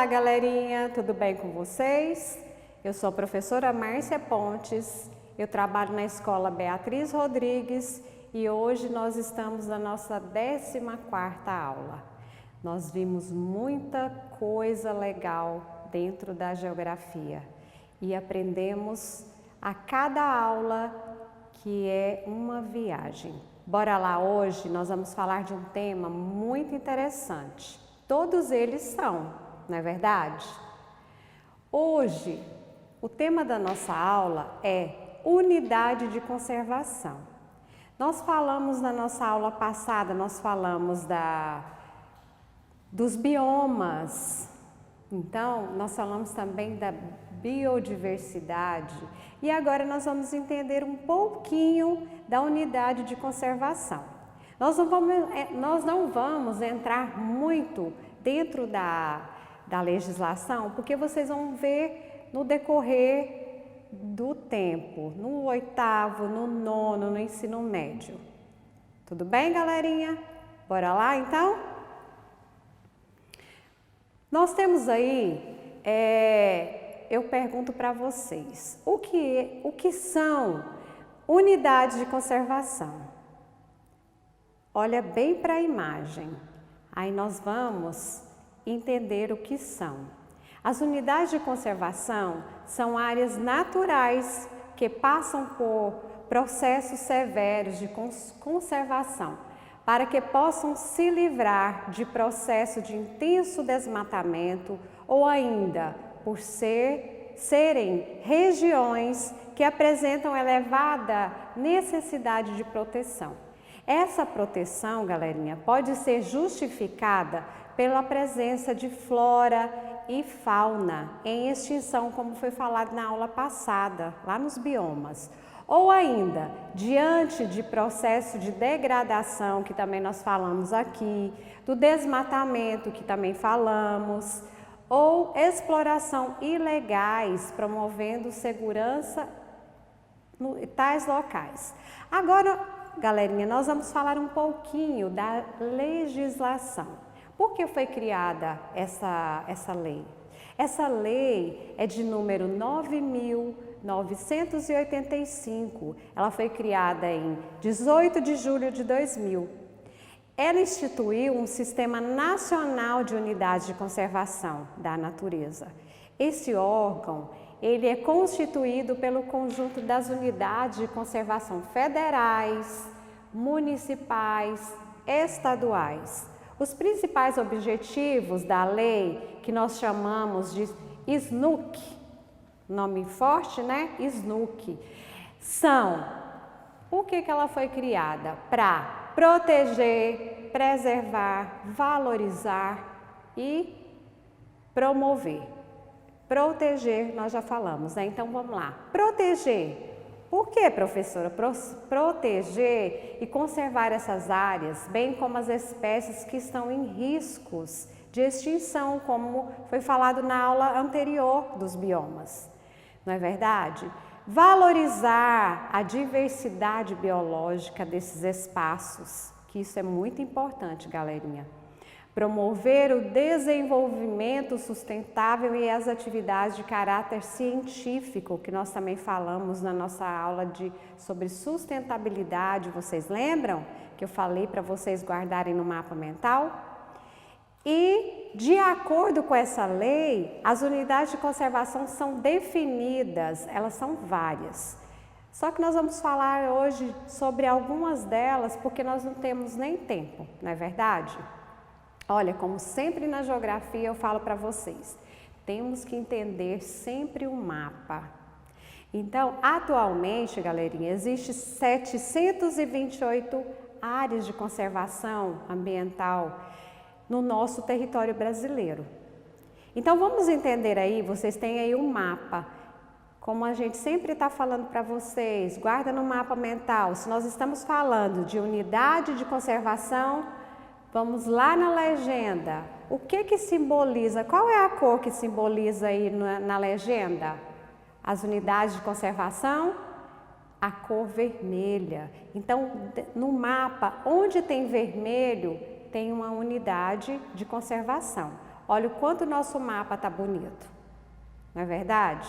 Olá, galerinha, tudo bem com vocês? Eu sou a professora Márcia Pontes, eu trabalho na Escola Beatriz Rodrigues e hoje nós estamos na nossa 14ª aula. Nós vimos muita coisa legal dentro da geografia e aprendemos a cada aula que é uma viagem. Bora lá, hoje nós vamos falar de um tema muito interessante. Todos eles são, não é verdade? Hoje, o tema da nossa aula é unidade de conservação. Nós falamos na nossa aula passada, nós falamos dos biomas. Então, nós falamos também da biodiversidade e agora nós vamos entender um pouquinho da unidade de conservação. Nós não vamos entrar muito dentro da legislação, porque vocês vão ver no decorrer do tempo, no 8º, no 9º, no ensino médio. Tudo bem, galerinha? Bora lá, então? Nós temos aí, eu pergunto para vocês, o que são unidades de conservação? Olha bem para a imagem, aí nós vamos entender o que são. As unidades de conservação são áreas naturais que passam por processos severos de conservação, para que possam se livrar de processo de intenso desmatamento ou ainda por serem regiões que apresentam elevada necessidade de proteção. Essa proteção, galerinha, pode ser justificada pela presença de flora e fauna em extinção, como foi falado na aula passada, lá nos biomas. Ou ainda, diante de processo de degradação, que também nós falamos aqui, do desmatamento, que também falamos, ou exploração ilegais, promovendo segurança em tais locais. Agora, galerinha, nós vamos falar um pouquinho da legislação. Por que foi criada essa lei? Essa lei é de número 9.985. Ela foi criada em 18 de julho de 2000. Ela instituiu um Sistema Nacional de Unidades de Conservação da Natureza. Esse órgão, ele é constituído pelo conjunto das unidades de conservação federais, municipais, estaduais. Os principais objetivos da lei, que nós chamamos de SNUC, nome forte, né? SNUC, são, por que ela foi criada? Para proteger, preservar, valorizar e promover. Proteger, nós já falamos, né? Então vamos lá. Proteger. Por que, professora? Proteger e conservar essas áreas, bem como as espécies que estão em riscos de extinção, como foi falado na aula anterior dos biomas. Não é verdade? Valorizar a diversidade biológica desses espaços, que isso é muito importante, galerinha. Promover o desenvolvimento sustentável e as atividades de caráter científico, que nós também falamos na nossa aula sobre sustentabilidade. Vocês lembram que eu falei para vocês guardarem no mapa mental? E, de acordo com essa lei, as unidades de conservação são definidas, elas são várias. Só que nós vamos falar hoje sobre algumas delas, porque nós não temos nem tempo, não é verdade? Olha, como sempre na geografia eu falo para vocês, temos que entender sempre o mapa. Então, atualmente, galerinha, existem 728 áreas de conservação ambiental no nosso território brasileiro. Então, vamos entender aí, vocês têm aí um mapa. Como a gente sempre está falando para vocês, guarda no mapa mental, se nós estamos falando de unidade de conservação, vamos lá na legenda. O que simboliza? Qual é a cor que simboliza aí na legenda? As unidades de conservação? A cor vermelha. Então, no mapa, onde tem vermelho, tem uma unidade de conservação. Olha o quanto o nosso mapa está bonito, não é verdade?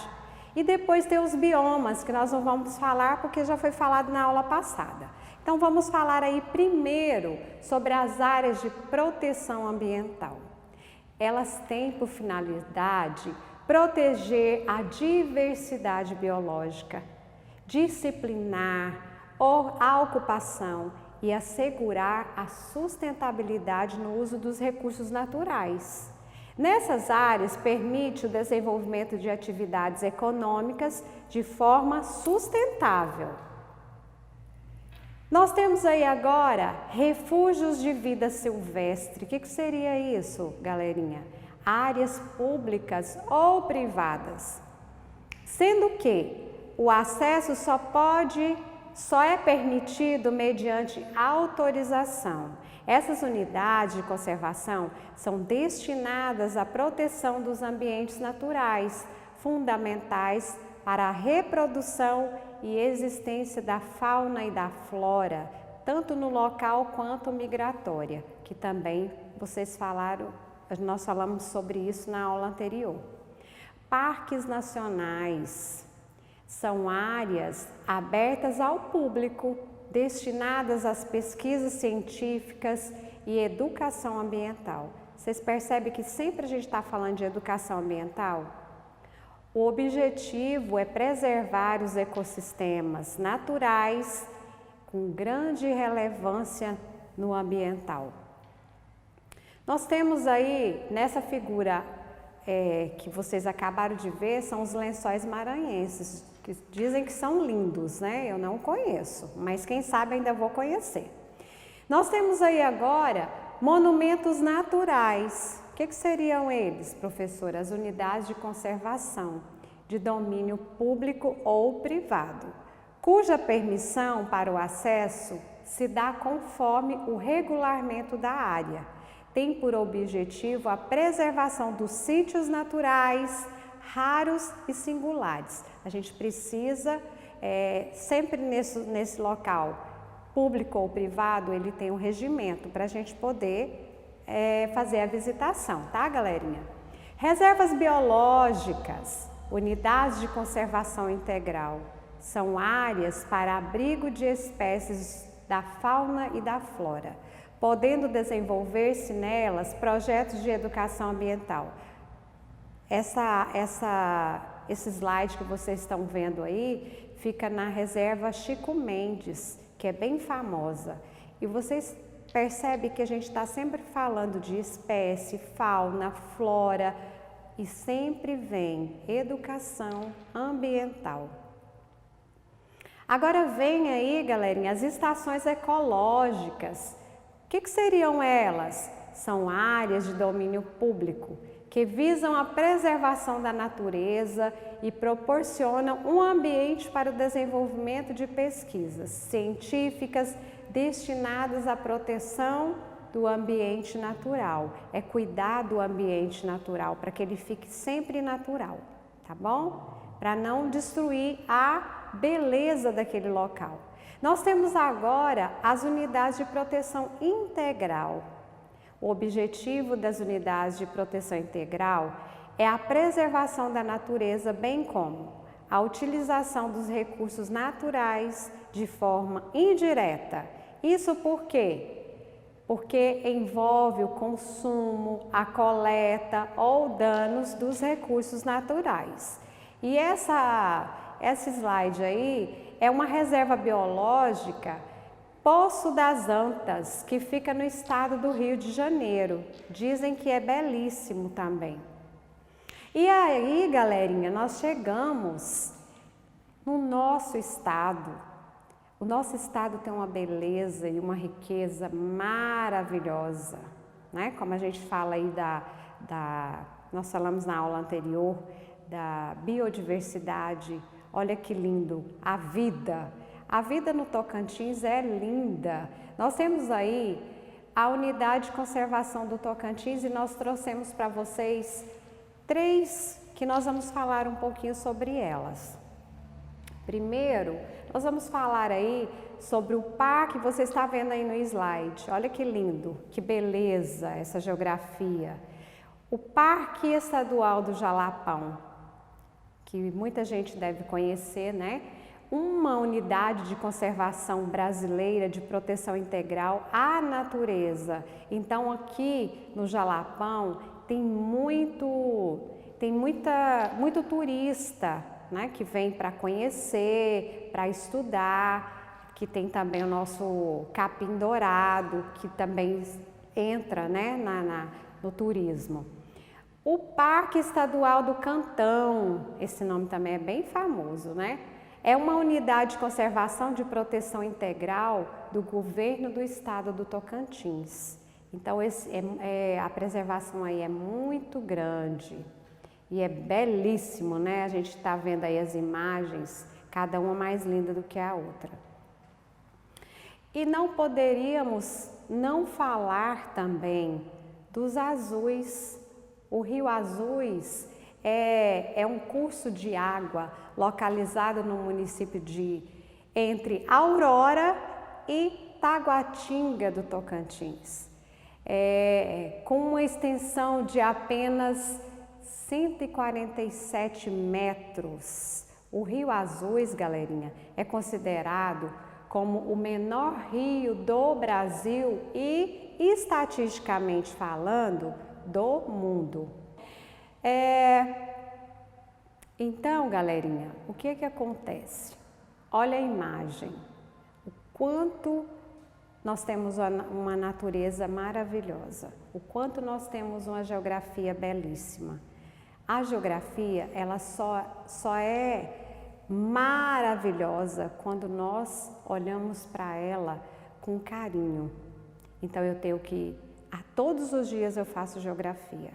E depois tem os biomas, que nós não vamos falar porque já foi falado na aula passada. Então vamos falar aí primeiro sobre as áreas de proteção ambiental. Elas têm por finalidade proteger a diversidade biológica, disciplinar a ocupação e assegurar a sustentabilidade no uso dos recursos naturais. Nessas áreas, permite o desenvolvimento de atividades econômicas de forma sustentável. Nós temos aí agora refúgios de vida silvestre. O que seria isso, galerinha? Áreas públicas ou privadas. Sendo que o acesso só é permitido mediante autorização. Essas unidades de conservação são destinadas à proteção dos ambientes naturais, fundamentais para a reprodução e existência da fauna e da flora, tanto no local quanto migratória, que também vocês falaram, nós falamos sobre isso na aula anterior. Parques nacionais são áreas abertas ao público, destinadas às pesquisas científicas e educação ambiental. Vocês percebem que sempre a gente está falando de educação ambiental? O objetivo é preservar os ecossistemas naturais com grande relevância no ambiental. Nós temos aí, nessa figura que vocês acabaram de ver, são os lençóis maranhenses, que dizem que são lindos, né? Eu não conheço, mas quem sabe ainda vou conhecer. Nós temos aí agora monumentos naturais. O que seriam eles, professora? As unidades de conservação de domínio público ou privado, cuja permissão para o acesso se dá conforme o regulamento da área. Tem por objetivo a preservação dos sítios naturais, raros e singulares. A gente precisa, sempre nesse local, público ou privado, ele tem um regimento para a gente poder fazer a visitação, tá, galerinha? Reservas biológicas, unidades de conservação integral, são áreas para abrigo de espécies da fauna e da flora, podendo desenvolver-se nelas projetos de educação ambiental. Esse slide que vocês estão vendo aí fica na reserva Chico Mendes, que é bem famosa. E vocês percebem que a gente está sempre falando de espécie, fauna, flora e sempre vem educação ambiental. Agora vem aí, galerinha, as estações ecológicas. O que seriam elas? São áreas de domínio público que visam a preservação da natureza e proporcionam um ambiente para o desenvolvimento de pesquisas científicas destinadas à proteção do ambiente natural. É cuidar do ambiente natural para que ele fique sempre natural, tá bom? Para não destruir a beleza daquele local. Nós temos agora as unidades de proteção integral. O objetivo das unidades de proteção integral é a preservação da natureza, bem como a utilização dos recursos naturais de forma indireta. Isso por quê? Porque envolve o consumo, a coleta ou danos dos recursos naturais. E esse slide aí é uma reserva biológica, Poço das Antas, que fica no estado do Rio de Janeiro. Dizem que é belíssimo também. E aí, galerinha, nós chegamos no nosso estado. O nosso estado tem uma beleza e uma riqueza maravilhosa, né? Como a gente fala aí nós falamos na aula anterior da biodiversidade. Olha que lindo, a vida. A vida no Tocantins é linda. Nós temos aí a unidade de conservação do Tocantins e nós trouxemos para vocês 3 que nós vamos falar um pouquinho sobre elas. Primeiro, nós vamos falar aí sobre o parque, você está vendo aí no slide. Olha que lindo, que beleza essa geografia. O Parque Estadual do Jalapão, que muita gente deve conhecer, né? Uma unidade de conservação brasileira de proteção integral à natureza. Então aqui no Jalapão tem muito turista, né, que vem para conhecer, para estudar, que tem também o nosso capim dourado, que também entra, né, no turismo. O Parque Estadual do Cantão, esse nome também é bem famoso, né? É uma unidade de conservação de proteção integral do governo do estado do Tocantins. Então, a preservação aí é muito grande e é belíssimo, né? A gente está vendo aí as imagens, cada uma mais linda do que a outra. E não poderíamos não falar também dos azuis. O Rio Azuis é um curso de água localizado no município entre Aurora e Taguatinga do Tocantins, com uma extensão de apenas 147 metros. O Rio Azuis, galerinha, é considerado como o menor rio do Brasil e, estatisticamente falando, do mundo. Então, galerinha, o que acontece? Olha a imagem, o quanto nós temos uma natureza maravilhosa, o quanto nós temos uma geografia belíssima. A geografia, ela só é maravilhosa quando nós olhamos para ela com carinho. Então, todos os dias eu faço geografia.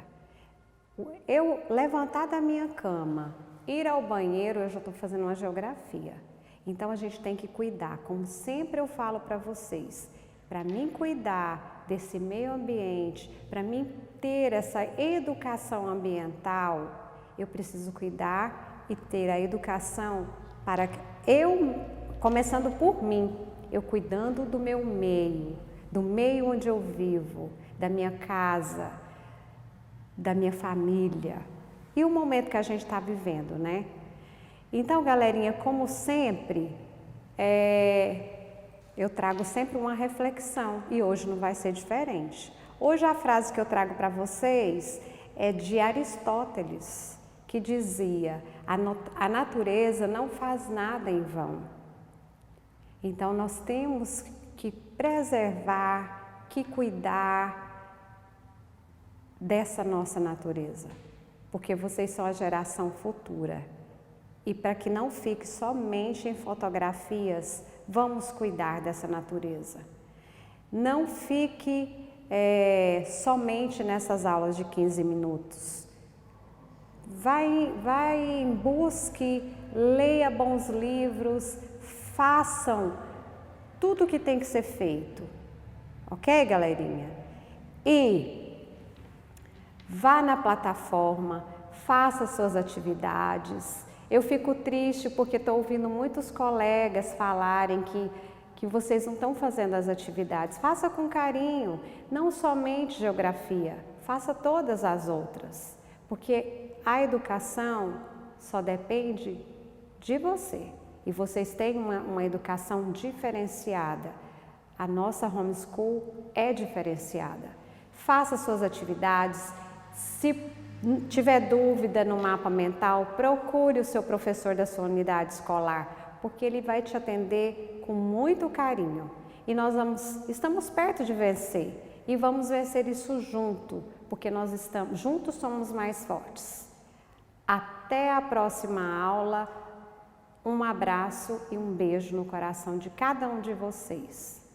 Eu levantar da minha cama, ir ao banheiro, eu já estou fazendo uma geografia. Então a gente tem que cuidar, como sempre eu falo para vocês, para mim cuidar desse meio ambiente, para mim ter essa educação ambiental, eu preciso cuidar e ter a educação para começando por mim, eu cuidando do meu meio, do meio onde eu vivo, da minha casa, da minha família e o momento que a gente está vivendo, né? Então, galerinha, como sempre, eu trago sempre uma reflexão e hoje não vai ser diferente. Hoje a frase que eu trago para vocês é de Aristóteles, que dizia: a natureza não faz nada em vão. Então, nós temos que preservar, que cuidar dessa nossa natureza, porque vocês são a geração futura. E para que não fique somente em fotografias, vamos cuidar dessa natureza. Não fique somente nessas aulas de 15 minutos. Busque, leia bons livros, façam tudo o que tem que ser feito. Ok, galerinha? E vá na plataforma, faça suas atividades. Eu fico triste porque estou ouvindo muitos colegas falarem que vocês não estão fazendo as atividades. Faça com carinho, não somente geografia, faça todas as outras, porque a educação só depende de você e vocês têm uma educação diferenciada. A nossa homeschool é diferenciada. Faça suas atividades. Se tiver dúvida no mapa mental, procure o seu professor da sua unidade escolar, porque ele vai te atender com muito carinho. E nós estamos perto de vencer e vamos vencer isso junto, porque juntos somos mais fortes. Até a próxima aula, um abraço e um beijo no coração de cada um de vocês.